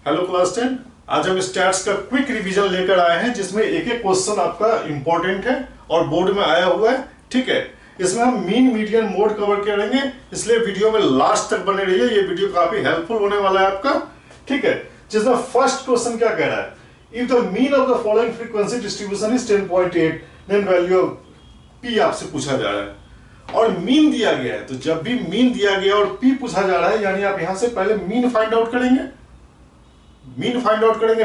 Hello class 10। आज हम stats का क्विक रिवीजन लेकर आए हैं जिसमें एक एक क्वेश्चन आपका इंपॉर्टेंट है और बोर्ड में आया हुआ है। ठीक है, इसमें हम मीन मीडियन मोड कवर करेंगे, इसलिए वीडियो में लास्ट तक बने रहिए। ये वीडियो काफी हेल्पफुल होने वाला है आपका। ठीक है, जिसमें फर्स्ट क्वेश्चन क्या कह रहा है, if the mean of the following frequency distribution is 10.8 then value of p आपसे पूछा जा रहा है और मीन दिया गया है। तो जब भी मीन दिया गया और पी पूछा जा रहा है यानी आप यहां से पहले मीन फाइंड आउट करेंगे,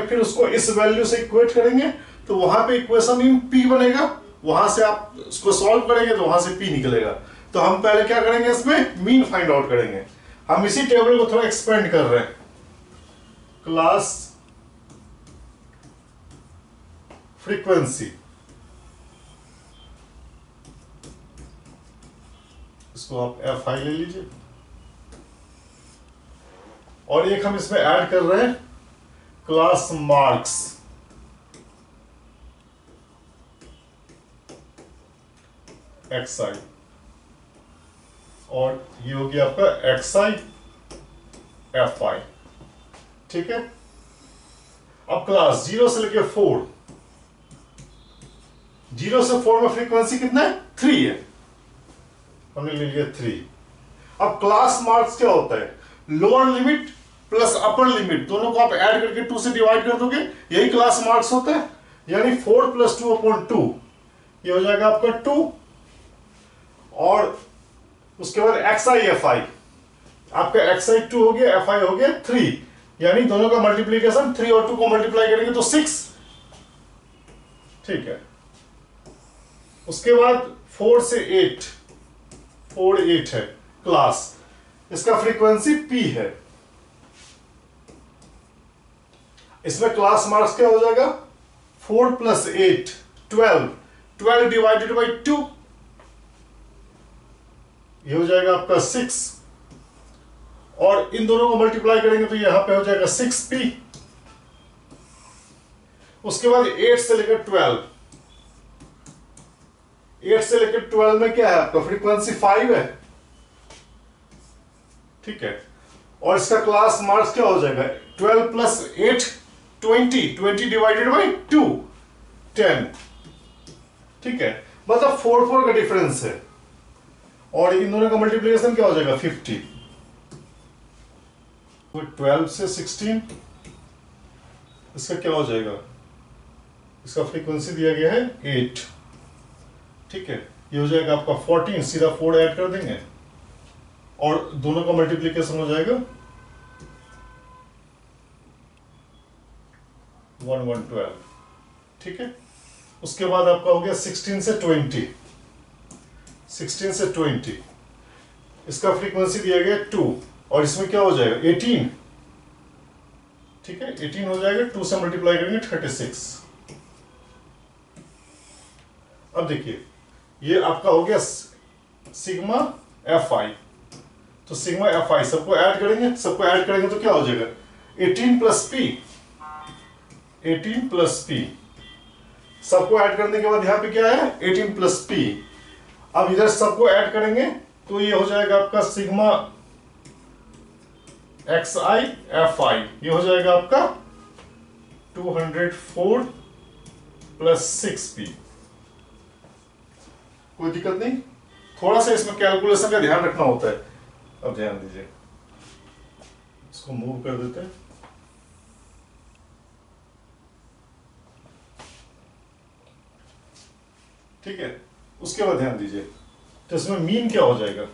फिर उसको इस वैल्यू से इक्वेट करेंगे तो वहां पे इक्वेशन इन पी बनेगा। वहां से आप उसको सॉल्व करेंगे तो वहां से पी निकलेगा। तो हम पहले क्या करेंगे, इसमें मीन फाइंड आउट करेंगे। हम इसी टेबल को थोड़ा एक्सपेंड कर रहे हैं। क्लास फ्रीक्वेंसी, इसको आप एफ आई ले लीजिए और एक हम इसमें ऐड कर रहे हैं क्लास मार्क्स, एक्स आई, और ये हो गया आपका एक्स आई एफ आई। ठीक है, अब क्लास 0 से लेके 4, 0 से 4 में फ्रीक्वेंसी कितना है, 3 है, हमने ले लिया 3। अब क्लास मार्क्स क्या होता है, lower limit plus upper limit दोनों को आप ऐड करके 2 से डिवाइड कर दोगे, यही क्लास मार्क्स होता है। यानी 4 + 2/2 ये हो जाएगा आपका 2, और उसके बाद एक्स आई एफ आई, आपका एक्स आई 2 हो गया, एफ आई हो गया 3, यानी दोनों का मल्टीप्लीकेशन 3 और 2 को मल्टीप्लाई करेंगे तो 6। ठीक है, उसके बाद 4 से 8, 4 8 है क्लास, इसका फ्रीक्वेंसी पी है। इसमें क्लास मार्क्स क्या हो जाएगा, 4 + 8 12, 12 डिवाइडेड बाई 2 ये हो जाएगा आपका 6, और इन दोनों को मल्टीप्लाई करेंगे तो यहां पे हो जाएगा 6p। उसके बाद 8 से लेकर 12, 8 से लेकर 12 में क्या है आपका फ्रीक्वेंसी 5 है। ठीक है, और इसका क्लास मार्क्स क्या हो जाएगा, 12 + 8 20, 20 डिवाइडेड बाई 2 10। ठीक है, मतलब 4 का डिफरेंस है, और इन दोनों का मल्टीप्लिकेशन क्या हो जाएगा 50। 12 से 16, इसका क्या हो जाएगा, इसका फ्रीक्वेंसी दिया गया है 8। ठीक है, ये हो जाएगा आपका 14, सीधा 4 ऐड कर देंगे और दोनों का मल्टीप्लिकेशन हो जाएगा 112। ठीक है, उसके बाद आपका हो गया 16 से 20, 16 से 20, इसका फ्रीक्वेंसी दिया गया 2, और इसमें क्या हो जाएगा 18। ठीक है, 18 हो जाएगा, 2 से मल्टीप्लाई करेंगे 36। अब देखिए ये आपका हो गया सिग्मा एफ आई, तो सिग्मा एफ आई सबको ऐड करेंगे तो क्या हो जाएगा 18 + p, 18 + p, सबको ऐड करने के बाद यहां पे क्या है 18 + p। अब इधर सबको ऐड करेंगे तो ये हो जाएगा आपका sigma x I F I, ये हो जाएगा आपका 204 + 6p। कोई दिक्कत नहीं, थोड़ा सा इसमें कैलकुलेशन का ध्यान रखना होता है। अब ध्यान दीजिए, इसको मूव कर देते हैं। ठीक है, उसके बाद ध्यान दीजिए, तो इसमें मीन क्या हो जाएगा,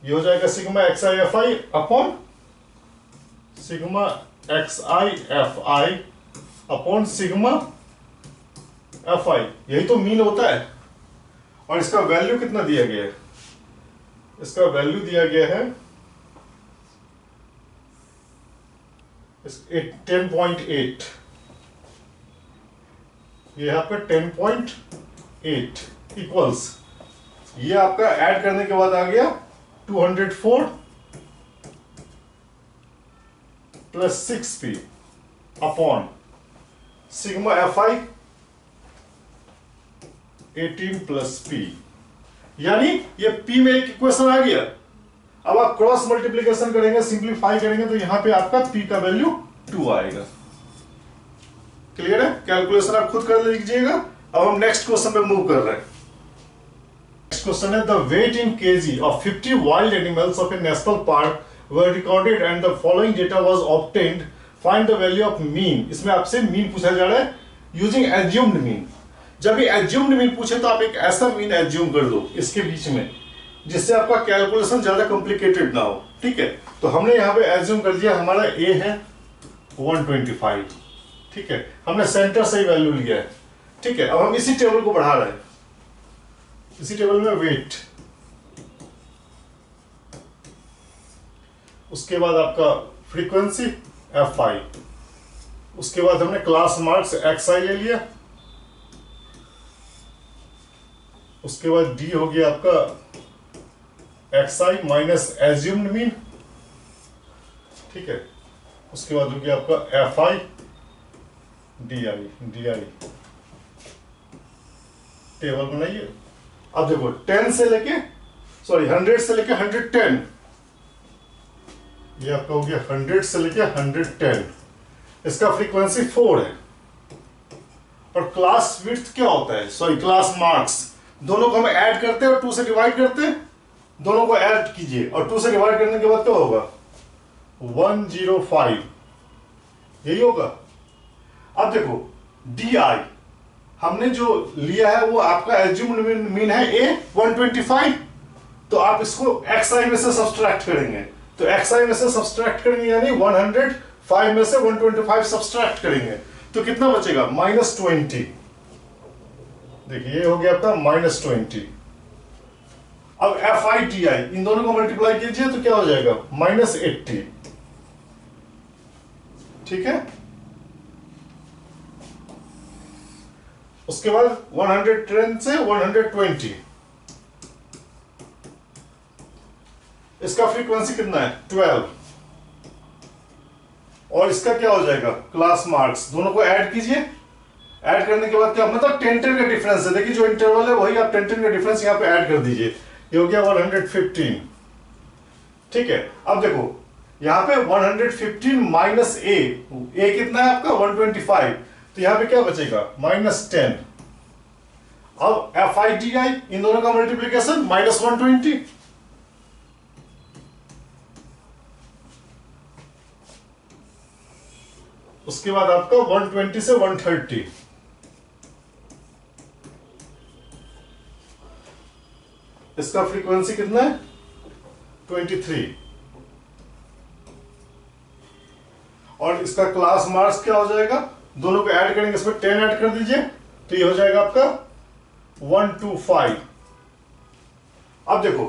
ये हो जाएगा sigma x I F I upon sigma x I F I upon sigma F आई, यही तो मीन होता है। और इसका वैल्यू कितना दिया गया है, इसका वैल्यू दिया गया है 10.8, ये यहां पे 10.8 इक्वल्स, ये आपका ऐड करने के बाद आ गया 204 + 6p अपॉन सिग्मा एफ आई 18 + p, यानी ये p में एक इक्वेशन आ गया। अब आप क्रॉस मल्टीप्लीकेशन करेंगे, सिंप्लीफाई करेंगे तो यहां पे आपका p का वैल्यू 2 आएगा। क्लियर है? कैलकुलेशन आप खुद कर लीजिएगा। अब हम नेक्स्ट क्वेश्चन पे मूव कर रहे हैं। नेक्स्ट क्वेश्चन है the weight in KG of 50 wild animals of a national park were recorded and the following data was obtained, find the value of mean. इसमें आपसे मीन पूछा जा रहा है यूजिंग एज्यूम्ड मीन। जब ये एज्यूम्ड मीन पूछे तो आप एक ऐसा मीन एज्यूम कर दो इसके बीच में जिससे आपका कैलकुलेशन ज्यादा कॉम्प्लिकेटेड ना हो। ठीक है, तो हमने यहाँ पे एज्यूम कर दिया हमारा ए है 125। ठीक है, हमने सेंटर से ही वैल्यू लिया है। ठीक है, अब हम इसी टेबल को बढ़ा रहे हैं। इसी टेबल में वेट, उसके बाद आपका फ्रीक्वेंसी fi, उसके बाद हमने क्लास मार्क्स xi ले लिया, उसके बाद d हो गया आपका xi माइनस एज्यूम्ड मीन। ठीक है, उसके बाद हो गया आपका fi di टेबल बनाइए। अब देखो 10 से लेके 100 से लेके 110, ये आपका हो गया 100 से लेके 110, इसका फ्रीक्वेंसी 4 है। और क्लास विड्थ क्या होता है, सॉरी क्लास मार्क्स, दोनों को हम ऐड करते हैं और 2 से डिवाइड करते हैं। दोनों को ऐड कीजिए और 2 से डिवाइड करने के बाद क्या होगा 105, यही होगा। अब देखो डी आई हमने जो लिया है वो आपका एज्यूम्ड मीन है ए 125, तो आप इसको xi में से सब्सट्रैक्ट करेंगे, तो xi में से सब्सट्रैक्ट करेंगे यानी 105 में से 125 सब्सट्रैक्ट करेंगे तो कितना बचेगा -20। देखिए ये हो गया आपका -20। अब fi di इन दोनों को मल्टीप्लाई कीजिए तो क्या हो जाएगा -80। ठीक है, उसके बाद 110 से 120, इसका फ्रीक्वेंसी कितना है 12, और इसका क्या हो जाएगा क्लास मार्क्स। दोनों को ऐड कीजिए, ऐड करने के बाद क्या मतलब 10 का डिफरेंस है। देखिए जो इंटरवल है वही आप 10 का डिफरेंस यहां पे ऐड कर दीजिए, ये हो गया 115। ठीक है, अब देखो यहां पे 115 माइनस ए कितना है आपका 125, तो यहां पे क्या बचेगा -10। अब fi di इन दोनों का मल्टीप्लीकेशन -120, उसके बाद आपका 120 से 130, इसका फ्रीक्वेंसी कितना है 23, और इसका क्लास मार्क्स क्या हो जाएगा, दोनों को ऐड करेंगे इसमें 10 ऐड कर दीजिए तो ये हो जाएगा आपका 125। अब देखो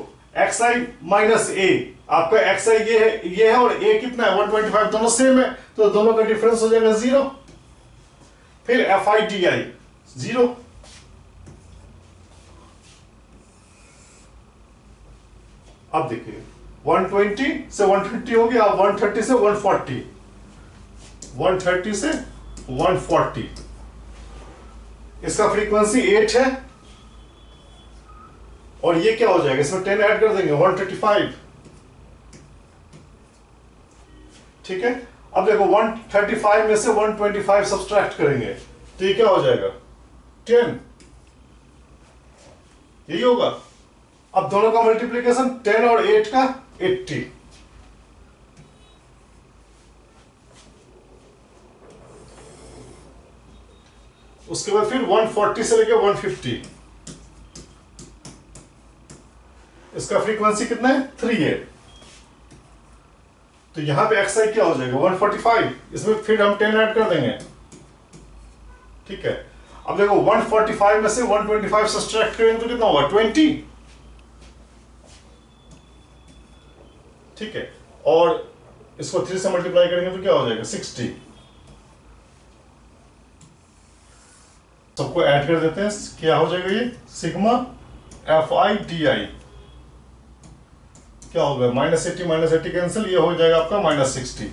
xi माइनस ए, आपका xi ये है और a कितना है 125, दोनों सेम है तो दोनों का डिफरेंस हो जाएगा 0। फिर fi di 0, अब देखिए 120 से 130 हो गया, अब 130 से 140, 130 से 140, इसका फ्रीक्वेंसी 8 है, और ये क्या हो जाएगा इसमें 10 ऐड कर देंगे 135। ठीक है, अब देखो 135 में से 125 सब्सट्रैक्ट करेंगे तो ये क्या हो जाएगा 10, यही होगा। अब दोनों का मल्टीप्लीकेशन 10 और 8 का 80, उसके बाद फिर 140 से लेके 150, इसका फ्रीक्वेंसी कितना है 3 है, तो यहां पे xi क्या हो जाएगा 145, इसमें फिर हम 10 ऐड कर देंगे। ठीक है, अब देखो 145 में से 125 सब्ट्रैक्ट करेंगे तो कितना होगा 20। ठीक है, और इसको 3 से मल्टीप्लाई करेंगे तो क्या हो जाएगा 60। सबको ऐड कर देते हैं, क्या हो जाएगा ये सिग्मा fi di, क्या होगा -80 कैंसिल, ये हो जाएगा आपका -60,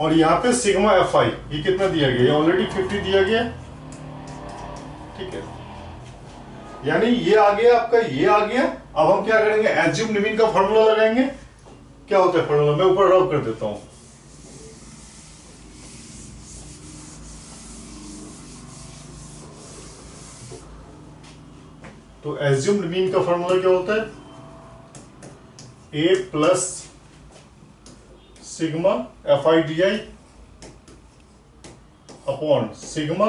और यहाँ पे सिग्मा fi ये कितना दिया गया, ये ऑलरेडी 50 दिया गया। ठीक है, यानी ये आ गया आपका, ये आ गया। अब हम क्या करेंगे एज्यूम्ड मीन का फॉर्मूला लगाएंगे, क्या होता है फॉर्मूला, मैं ऊपर रब कर देता हूं। तो एज्यूम्ड मीन का फॉर्मूला क्या होता है, A plus sigma F I D I upon sigma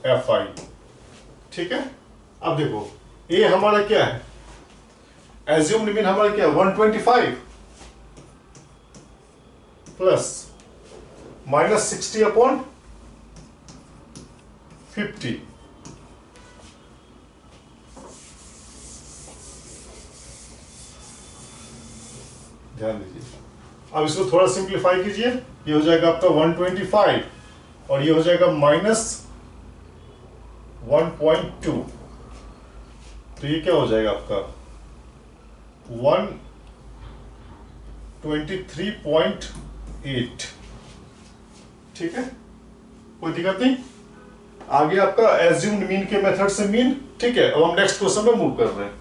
F I. ठीक है, अब देखो ए हमारा क्या है, एज्यूम्ड मीन हमारा क्या है 125 प्लस -60 अपॉन 50। ध्यान दीजिए, अब इसको थोड़ा सिंप्लीफाई कीजिए, ये हो जाएगा आपका 125 और ये हो जाएगा -1.2, तो ये क्या हो जाएगा आपका 123.8। ठीक है, कोई दिक्कत नहीं। आगे आपका एज्यूम्ड मीन के मेथड से मीन। ठीक है, अब हम नेक्स्ट क्वेश्चन में मूव कर रहे हैं।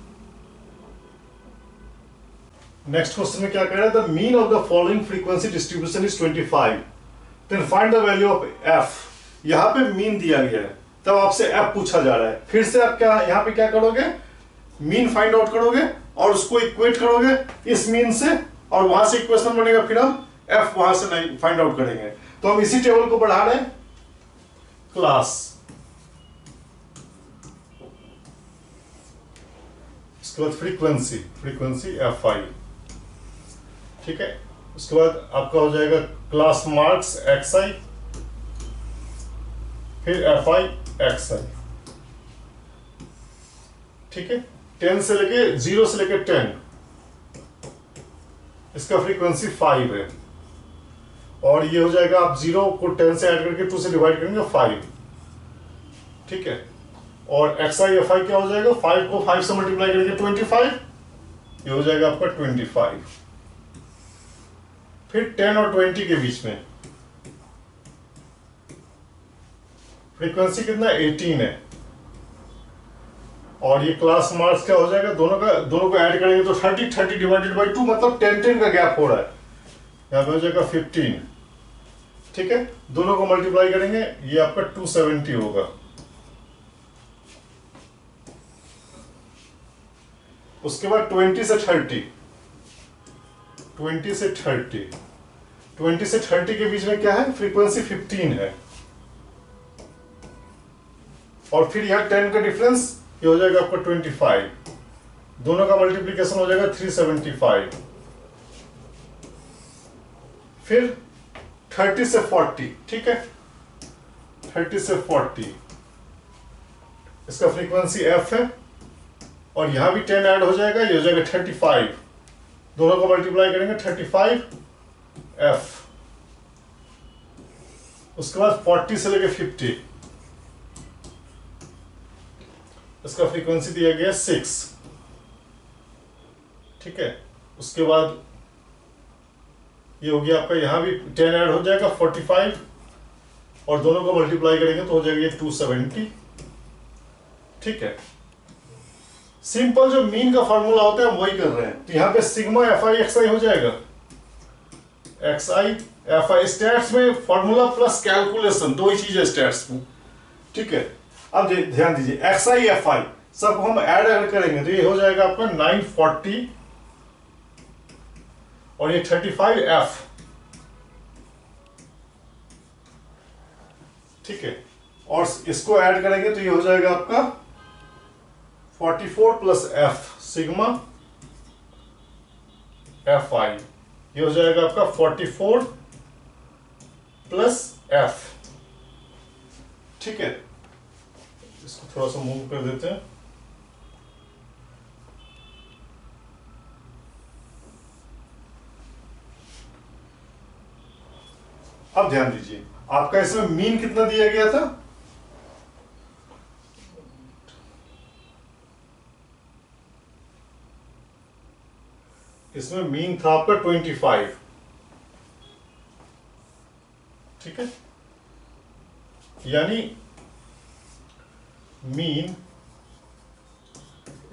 नेक्स्ट क्वेश्चन में क्या कह रहा है, the mean of the following frequency distribution is 25, then find the value of f. यहां पे मीन दिया गया है, तब आपसे एफ पूछा जा रहा है। फिर से आप क्या यहां पे क्या करोगे, मीन फाइंड आउट करोगे और उसको इक्वेट करोगे इस मीन से, और वहां से इक्वेशन बनेगा, फिर हम एफ वहां से नहीं फाइंड आउट करेंगे। तो हम इसी टेबल को बढ़ा रहे हैं क्लास, इसके बाद फ्रीक्वेंसी एफ आई। ठीक है, उसके बाद आपका हो जाएगा क्लास मार्क्स एक्स आई, फिर एफ आई एक्स आई। ठीक है, 10 से लेके 0 से लेके 10, इसका फ्रीक्वेंसी 5 है, और ये हो जाएगा, आप 0 को 10 से ऐड करके 2 से डिवाइड करेंगे 5। ठीक है, और एक्स आई एफ आई क्या हो जाएगा, 5 को 5 से मल्टीप्लाई करेंगे 25, ये हो जाएगा आपका 25। फिर 10 और 20 के बीच में फ्रीक्वेंसी कितना 18 है, और ये क्लास मार्क्स क्या हो जाएगा, दोनों को ऐड करेंगे तो 30 डिवाइडेड बाई 2, मतलब 10 का गैप हो रहा है, यहां पे हो जाएगा 15। ठीक है, दोनों को मल्टीप्लाई करेंगे, ये आपका 270 होगा। उसके बाद 20 से 30 के बीच में क्या है, फ्रीक्वेंसी 15 है, और फिर यहां 10 का डिफरेंस, ये हो जाएगा आपका 25, दोनों का मल्टीप्लीकेशन हो जाएगा 375। फिर 30 से 40, ठीक है, 30 से 40 इसका फ्रीक्वेंसी एफ है, और यहां भी 10 ऐड हो जाएगा, ये हो जाएगा 35, दोनों को मल्टीप्लाई करेंगे 35 एफ। उसके बाद 40 से लेके 50, इसका फ्रीक्वेंसी दिया गया 6। ठीक है, उसके बाद ये हो गया आपका, यहां भी 10 ऐड हो जाएगा 45, और दोनों को मल्टीप्लाई करेंगे तो हो जाएगा ये 270। ठीक है, सिंपल जो मीन का फॉर्मूला होता है हम वही कर रहे हैं। तो यहां पे सिग्मा एफ आई एक्स आई हो जाएगा, x I F I. Stats में फॉर्मूला प्लस कैलकुलेशन, दो ही चीज है स्टैट्स में। ठीक है, अब ध्यान दीजिए, एक्स आई एफ आई सब हम ऐड करेंगे तो ये हो जाएगा आपका 940, और ये 35 एफ। ठीक है, और इसको ऐड करेंगे तो ये हो जाएगा आपका 44 प्लस एफ सिग्मा एफ आई, ये हो जाएगा आपका 44 प्लस एफ। ठीक है, इसको थोड़ा सा मूव कर देते हैं। अब ध्यान दीजिए, आपका इसमें मीन कितना दिया गया था, इसमें मीन था आपका 25। ठीक है, यानी mean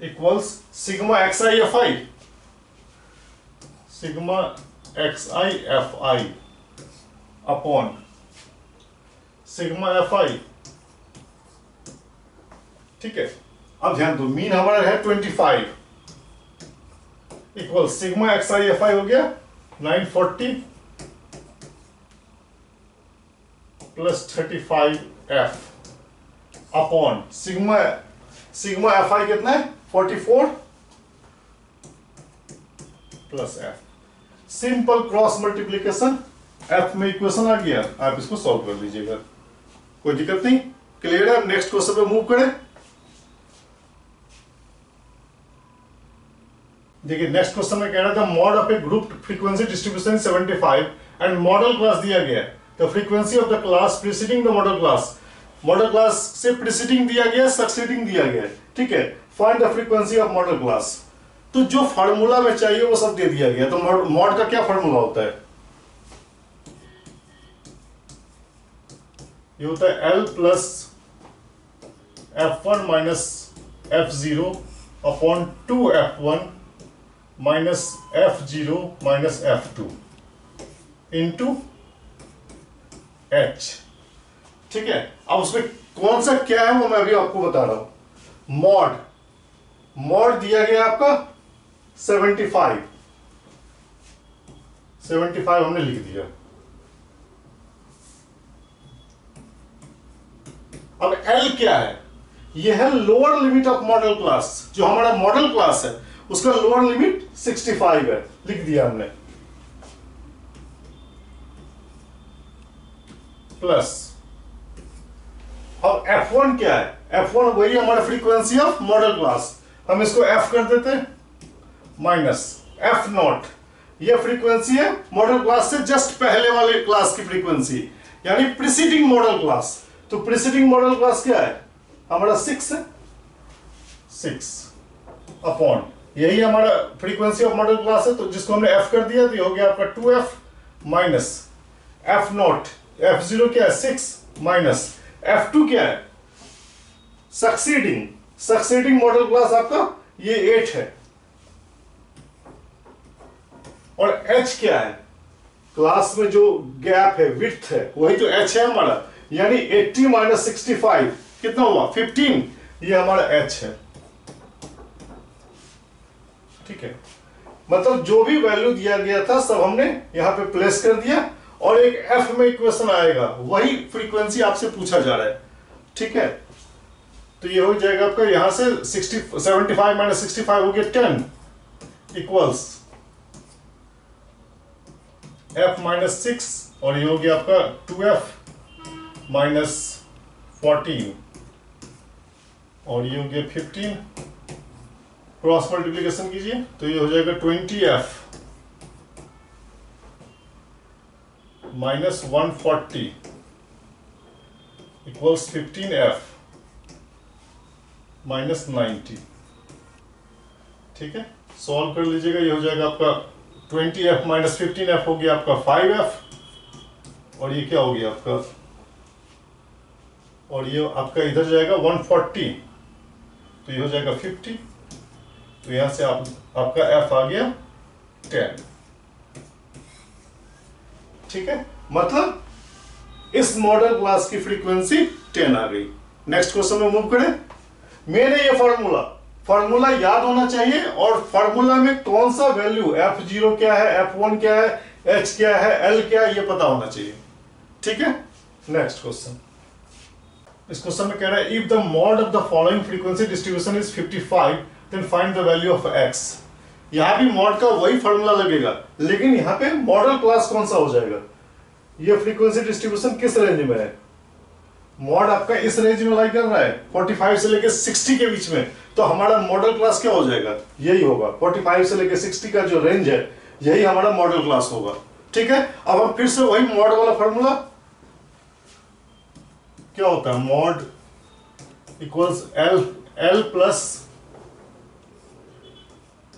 equals sigma x I F I, sigma x I F I upon sigma F I. ठीक है, अब ध्यान दो, मीन हमारा है 25 equal sigma x I F I हो गया 940 plus 35 F upon sigma F आई कितना है 44 plus F. Simple cross multiplication, F में इक्वेशन आ गया, आप इसको सॉल्व कर लीजिएगा, कोई दिक्कत नहीं। क्लियर है? अब नेक्स्ट क्वेश्चन पे मूव करें। देखिए नेक्स्ट क्वेश्चन में कह रहा था mod of A group frequency distribution 75 and model class दिया गया, the frequency of the class preceding the model class से प्रीसीडिंग दिया गया, सक्सीडिंग दिया गया। ठीक है, find the frequency of model class. तो जो फार्मूला में चाहिए वो सब दे दिया गया। तो मॉड का क्या फार्मूला होता है? ये होता है L plus F1 minus F0 upon 2F1 minus F0 minus F2 into H। ठीक है, अब उसमें कौन सा क्या है वो मैं अभी आपको बता रहा हूं। मॉड दिया गया आपका 75 हमने लिख दिया। अब L क्या है? यह है lower limit of model class. जो हमारा मॉडल क्लास है उसका लोअर लिमिट 65 है, लिख दिया हमने, प्लस अब F1 क्या है? F1 वही हमारा फ्रीक्वेंसी ऑफ मॉडल क्लास, हम इसको F कर देते हैं, माइनस F0, यह फ्रीक्वेंसी है मॉडल क्लास से जस्ट पहले वाले क्लास की फ्रीक्वेंसी, यानी प्रीसीडिंग मॉडल क्लास। तो प्रीसीडिंग मॉडल क्लास क्या है? हमारा 6 है, 6 अपॉन यही हमारा फ्रीक्वेंसी ऑफ मॉडल क्लास है, तो जिसको हमने F कर दिया तो ये हो गया आपका 2F माइनस F0, F0 क्या है 6 माइनस F2 क्या है सक्सीडिंग मॉडल क्लास आपका ये 8 है, और H क्या है? क्लास में जो गैप है, विड्थ है, वही तो H है हमारा, यानी 80 माइनस 65 कितना हुआ 15, ये हमारा H है। ठीक है, मतलब जो भी वैल्यू दिया गया था सब हमने यहां पे प्लेस कर दिया, और एक F में इक्वेशन आएगा, वही फ्रीक्वेंसी आपसे पूछा जा रहा है। ठीक है, तो ये हो जाएगा आपका यहां से 75 माइनस 65 हो गया 10 इक्वल्स F माइनस 6, और ये हो गया आपका 2F माइनस 14, और ये हो गया 15। क्रॉस मल्टीप्लिकेशन कीजिए तो ये हो जाएगा 20F minus 140 equals 15F minus 90। ठीक है, सॉल्व कर लीजिएगा, ये हो जाएगा आपका 20F माइनस 15F हो गया आपका 5F, और ये क्या हो गया आपका, और ये आपका इधर जाएगा 140, तो ये हो जाएगा 50, तो यहां से आपका F आ गया 10। ठीक है, मतलब इस मॉडल क्लास की फ्रीक्वेंसी 10 आ गई। नेक्स्ट क्वेश्चन में मूव करें। मैंने ये फार्मूला याद होना चाहिए, और फार्मूला में कौन सा वैल्यू F0 क्या है, F1 क्या है, H क्या है, L क्या है, ये पता होना चाहिए। ठीक है, नेक्स्ट क्वेश्चन। इस क्वेश्चन में कह रहा है if the mode of the following frequency distribution is 55 then find the value of X। यहां भी मॉड का वही फार्मूला लगेगा, लेकिन यहां पे मॉडल क्लास कौन सा हो जाएगा, ये फ्रीक्वेंसी डिस्ट्रीब्यूशन किस रेंज में है। मॉड आपका इस रेंज में लाई कर रहा है 45 से लेके 60 के बीच में, तो हमारा मॉडल क्लास क्या हो जाएगा, यही होगा 45 से लेके 60 का जो रेंज है यही हमारा मॉडल क्लास होगा। ठीक है, अब हम फिर से वही मॉड वाला फार्मूला क्या होता है, mod equals L plus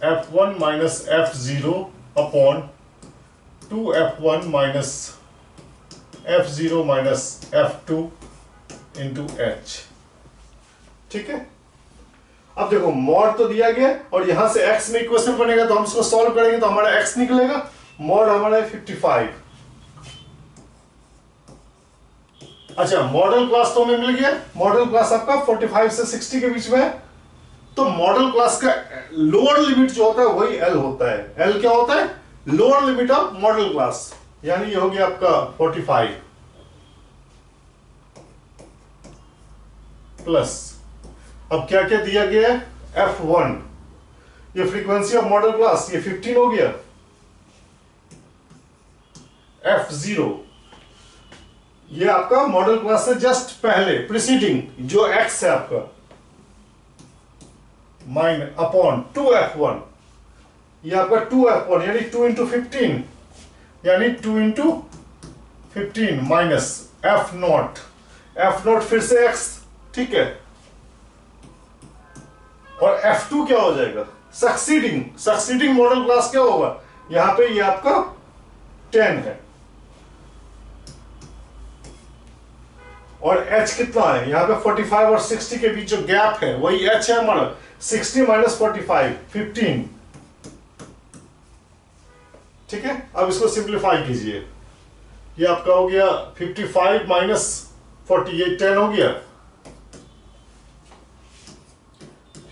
F1 minus F0 upon 2F1 minus F0 minus F2 into H। ठीक है, अब देखो मॉड तो दिया गया और यहां से x में इक्वेशन बनेगा तो हम इसको सॉल्व करेंगे तो हमारा x निकलेगा, मॉड हमारा 55। अच्छा मॉडल क्लास तो हमें मिल गया, मॉडल क्लास आपका 45 से 60 के बीच में है। तो मॉडल क्लास का लोअर लिमिट जो होता है वही L होता है। L क्या होता है? Lower limit of model class, यानी ये हो गया आपका 45 प्लस, अब क्या क्या दिया गया है? F1 ये फ्रीक्वेंसी ऑफ मॉडल क्लास, ये 15 हो गया। F0 ये आपका मॉडल क्लास से जस्ट पहले प्रीसीडिंग जो x है आपका, माइन अपॉन 2F1, ये आपका 2F1 यानी 2 इंटू 15, यानी 2 इंटू 15 माइनस F0 फिर से x, ठीक है। और F2 क्या हो जाएगा? सक्सीडिंग मॉडल क्लास क्या होगा? यहां पे ये आपका 10 है और h कितना है? यहां पे 45 और 60 के बीच जो गैप है वही h है हमारा। 60 माइनस 45 15, ठीक है। अब इसको सिंप्लीफाई कीजिए, ये आपका हो गया 55 माइनस 40, ये 10 हो गया।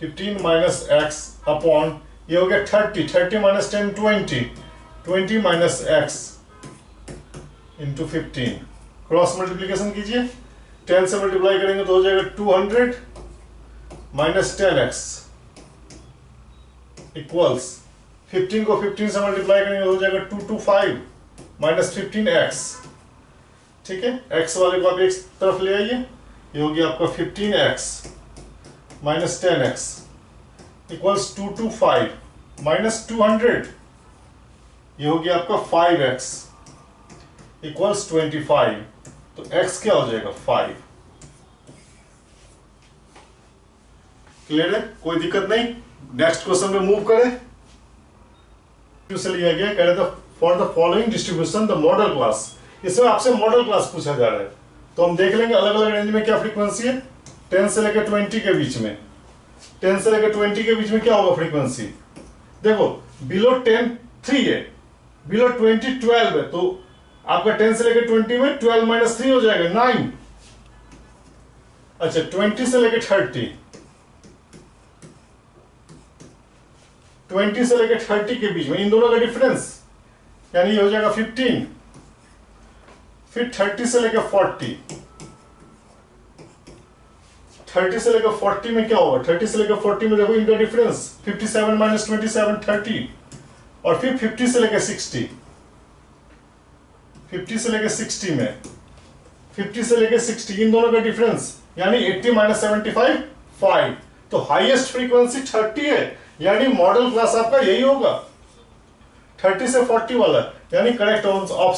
15 माइनस x अपॉन ये हो गया 30 minus 10 20 minus x into 15, cross multiplication कीजिए, 10 से मल्टीप्लाई करेंगे तो हो जाएगा 200 माइनस 10x इक्वल्स 15 को 15 से मल्टीप्लाई करेंगे तो हो जाएगा 225 माइनस 15x, ठीक है। x वाले को आप एक तरफ ले आइए, ये हो गया आपका 15x minus 10x equals 225 minus 200, ये हो गया आपका 5x इक्वल्स 25, तो x क्या हो जाएगा? 5। क्लियर है? कोई दिक्कत नहीं। नेक्स्ट क्वेश्चन में मूव करें। से लिया गया, कह रहे थे for the following distribution the model class, इसमें आपसे मॉडल क्लास पूछा जा रहा है तो हम देख लेंगे अलग अलग रेंज में क्या फ्रीक्वेंसी है। 10 से लेकर 20 के बीच में, 10 से लेकर 20 के बीच में क्या होगा फ्रीक्वेंसी? देखो बिलो 10 3 है, बिलो 20 12 है, तो आपका 10 से लेकर 20 में 12 माइनस 3 हो जाएगा 9। अच्छा 20 से लेकर 20 से लेकर 30 के बीच में इन दोनों का डिफरेंस यानी ये हो जाएगा 15। फिर 30 से लेकर 40 से लेकर 40 में क्या होगा? 30 से लेकर 40 में देखो इनका डिफरेंस 57 माइनस 27 30, और फिर 50 से लेकर 60, 50 से लेकर 60 में 50 से लेकर 60 इन दोनों का डिफरेंस यानी 80 माइनस 75 5, तो हाईएस्ट फ्रीक्वेंसी 30 है, यानी मॉडल क्लास आपका यही होगा 30 से 40 वाला, यानी करेक्ट ऑप्शन